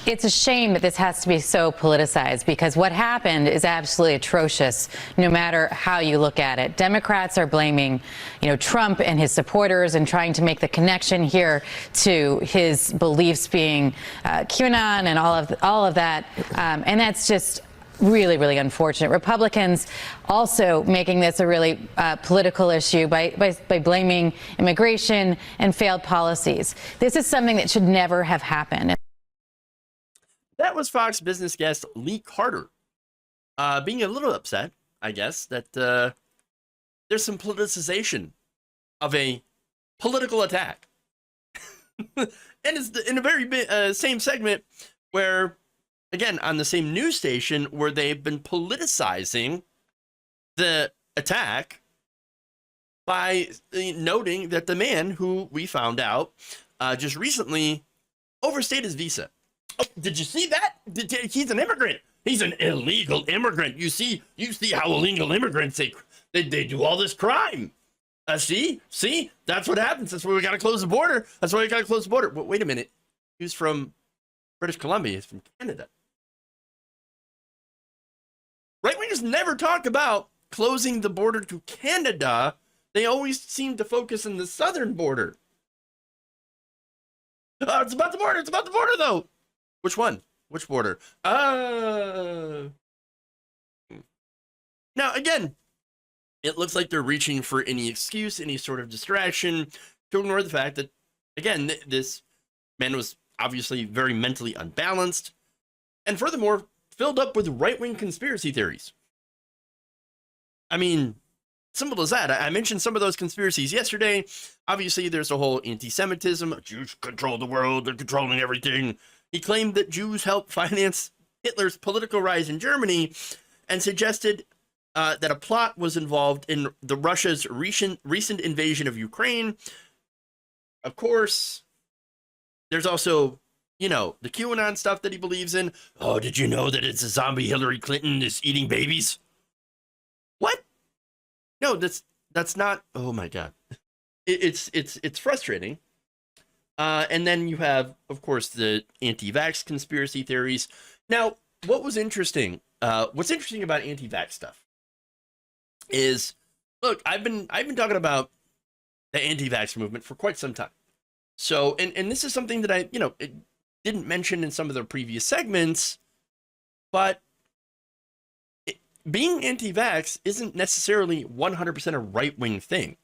It's a shame that this has to be so politicized, because what happened is absolutely atrocious, no matter how you look at it. Democrats are blaming, Trump and his supporters and trying to make the connection here to his beliefs being QAnon and all of that. And that's just really, really unfortunate. Republicans also making this a really political issue by blaming immigration and failed policies. This is something that should never have happened. That was Fox Business guest Lee Carter being a little upset, I guess, that there's some politicization of a political attack. And it's in a very same segment where, again, on the same news station where they've been politicizing the attack by noting that the man who we found out just recently overstayed his visa. Oh, did you see that? He's an immigrant. He's an illegal immigrant. You see how illegal immigrants, they do all this crime. See, that's what happens. That's why we got to close the border. But wait a minute. He was from British Columbia. He's from Canada. Right-wingers never talk about closing the border to Canada. They always seem to focus on the southern border. Oh, it's about the border, though. Which one? Which border? Now, again, it looks like they're reaching for any excuse, any sort of distraction to ignore the fact that, again, this man was obviously very mentally unbalanced and furthermore filled up with right-wing conspiracy theories. I mean, simple as that. I mentioned some of those conspiracies yesterday. Obviously, there's a whole anti-Semitism. Jews control the world. They're controlling everything. He claimed that Jews helped finance Hitler's political rise in Germany and suggested that a plot was involved in Russia's recent invasion of Ukraine. Of course, there's also, the QAnon stuff that he believes in. Oh, did you know that it's a zombie Hillary Clinton is eating babies? What? No, that's not. Oh my God, it's frustrating. And then you have, of course, the anti-vax conspiracy theories. Now, what's interesting about anti-vax stuff is, look, I've been talking about the anti-vax movement for quite some time. So, and this is something that I, didn't mention in some of the previous segments, but being anti-vax isn't necessarily 100% a right-wing thing.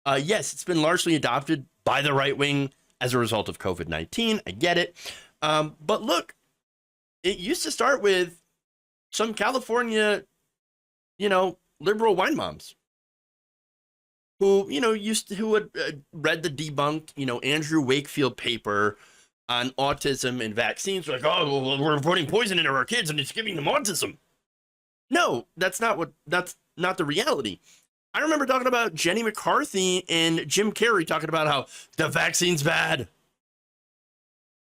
Yes, it's been largely adopted by the right wing as a result of COVID-19. I get it. But look, it used to start with some California, liberal wine moms who, who had read the debunked, Andrew Wakefield paper on autism and vaccines. Like, oh, well, we're putting poison into our kids and it's giving them autism. No, that's not the reality. I remember talking about Jenny McCarthy and Jim Carrey talking about how the vaccine's bad.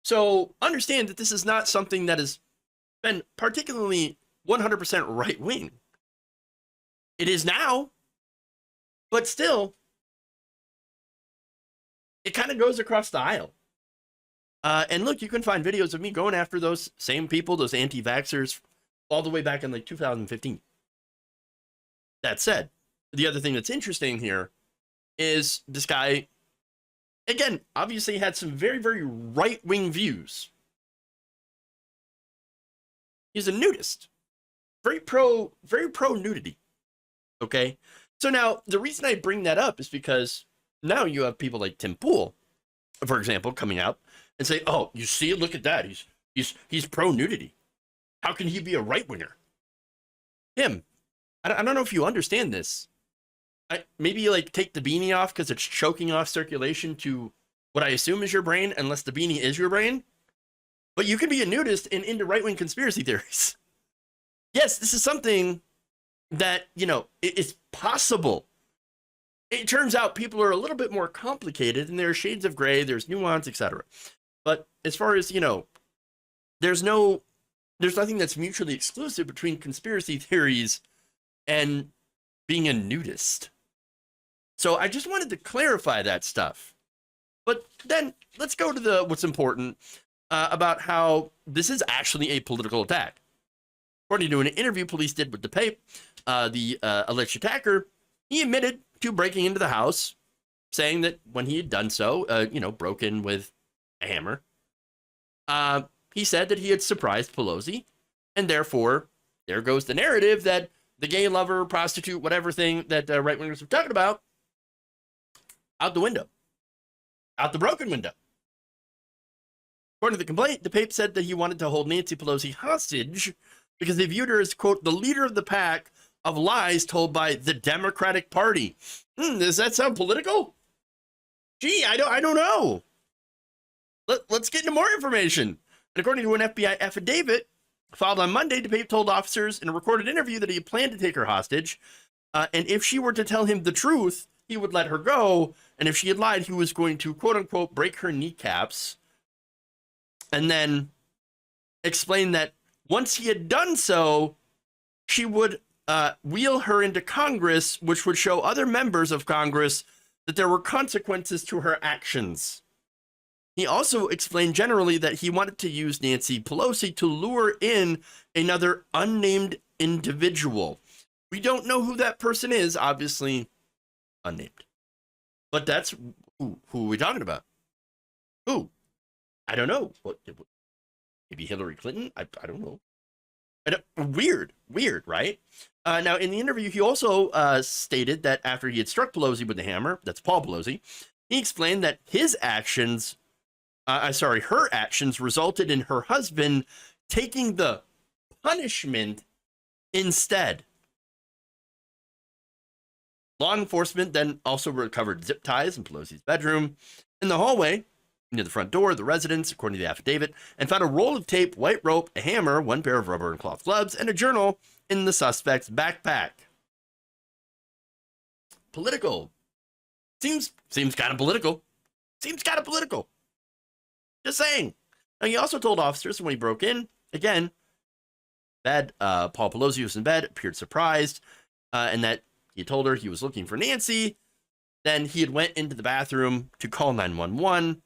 So understand that this is not something that has been particularly 100% right wing. It is now, but still, it kind of goes across the aisle. And look, you can find videos of me going after those same people, those anti-vaxxers, all the way back in like 2015. That said, the other thing that's interesting here is this guy, again, obviously had some very, very right-wing views. He's a nudist, very pro nudity. Okay. So now the reason I bring that up is because now you have people like Tim Poole, for example, coming out and say, oh, you see, look at that. He's pro nudity. How can he be a right-winger? Him. I don't know if you understand this. Maybe you take the beanie off because it's choking off circulation to what I assume is your brain, unless the beanie is your brain. But you can be a nudist and into right-wing conspiracy theories. Yes, this is something that, is possible. It turns out people are a little bit more complicated and there are shades of gray, there's nuance, etc. But as far as, there's nothing that's mutually exclusive between conspiracy theories and being a nudist. So I just wanted to clarify that stuff. But then let's go to what's important. about how this is actually a political attack. According to an interview police did with the Pape, the alleged attacker, he admitted to breaking into the house, saying that when he had done so, broke in with a hammer. He said that he had surprised Pelosi, and therefore, there goes the narrative that the gay lover, prostitute, whatever thing that right-wingers were talking about, out the window. Out the broken window. According to the complaint, the Pape said that he wanted to hold Nancy Pelosi hostage because they viewed her as, quote, the leader of the pack of lies told by the Democratic Party. Does that sound political? Gee, I don't know. Let's get into more information. And according to an FBI affidavit filed on Monday, the Pape told officers in a recorded interview that he had planned to take her hostage, and if she were to tell him the truth, he would let her go, and if she had lied, he was going to, quote-unquote, break her kneecaps, and then explain that once he had done so, she would wheel her into Congress, which would show other members of Congress that there were consequences to her actions. He also explained generally that he wanted to use Nancy Pelosi to lure in another unnamed individual. We don't know who that person is, obviously unnamed. But that's who are we talking about? Who? I don't know. What? Maybe Hillary Clinton? I don't know. Weird, right? Now, in the interview, he also stated that after he had struck Pelosi with the hammer, that's Paul Pelosi, he explained that her actions resulted in her husband taking the punishment instead. Law enforcement then also recovered zip ties in Pelosi's bedroom, in the hallway, near the front door of the residence, according to the affidavit, and found a roll of tape, white rope, a hammer, one pair of rubber and cloth gloves, and a journal in the suspect's backpack. Political. Seems kind of political. Just saying. Now, he also told officers when he broke in, again, Paul Pelosi was in bed, appeared surprised, and that he told her he was looking for Nancy. Then he had went into the bathroom to call 911.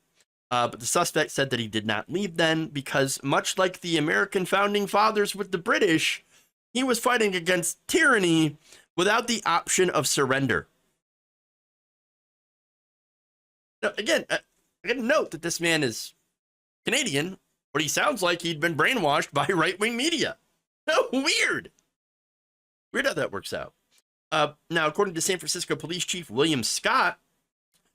But the suspect said that he did not leave then because, much like the American founding fathers with the British, he was fighting against tyranny without the option of surrender. Now, again, I got to note that this man is Canadian, but he sounds like he'd been brainwashed by right-wing media. Weird how that works out. Now, according to San Francisco Police Chief William Scott,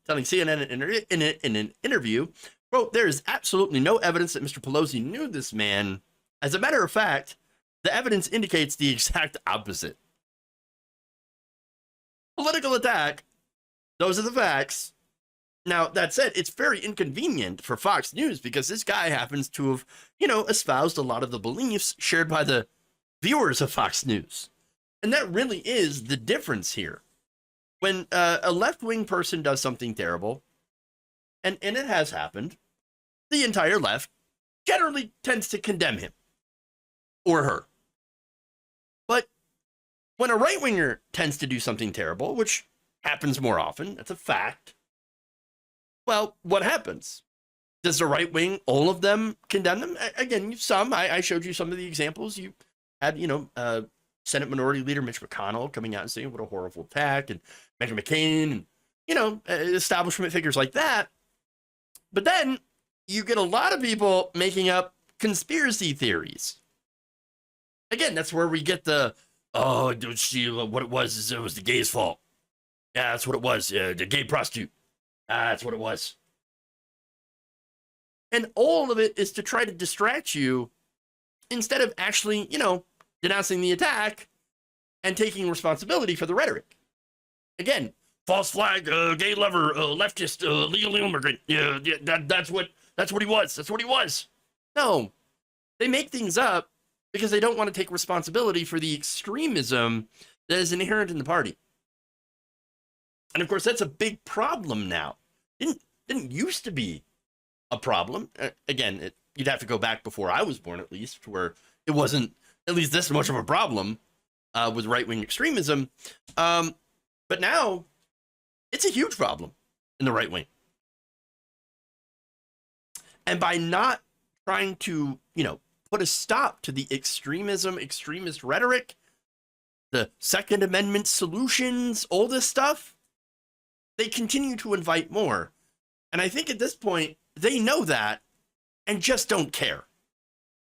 telling CNN in an interview, quote, there is absolutely no evidence that Mr. Pelosi knew this man. As a matter of fact, the evidence indicates the exact opposite. Political attack. Those are the facts. Now, that said, it's very inconvenient for Fox News because this guy happens to have, espoused a lot of the beliefs shared by the viewers of Fox News. And that really is the difference here. When a left-wing person does something terrible, and it has happened, the entire left generally tends to condemn him or her. But when a right-winger tends to do something terrible, which happens more often, that's a fact, well, what happens? Does the right wing, all of them, condemn them? Again, some. I showed you some of the examples. You had, Senate Minority Leader Mitch McConnell coming out and saying what a horrible attack, and Meghan McCain, and, establishment figures like that. But then you get a lot of people making up conspiracy theories. Again, that's where we get what it was is it was the gay's fault. Yeah, that's what it was. The gay prostitute. That's what it was. And all of it is to try to distract you instead of actually, denouncing the attack and taking responsibility for the rhetoric. Again, false flag, gay lover, leftist, legal immigrant. Yeah, that's what he was. That's what he was. No, they make things up because they don't want to take responsibility for the extremism that is inherent in the party. And of course, that's a big problem now. Didn't used to be a problem. Again, you'd have to go back before I was born, at least, where it wasn't at least this much of a problem with right-wing extremism. But now, it's a huge problem in the right wing. And by not trying to, put a stop to the extremism, extremist rhetoric, the Second Amendment solutions, all this stuff, they continue to invite more. And I think at this point, they know that and just don't care.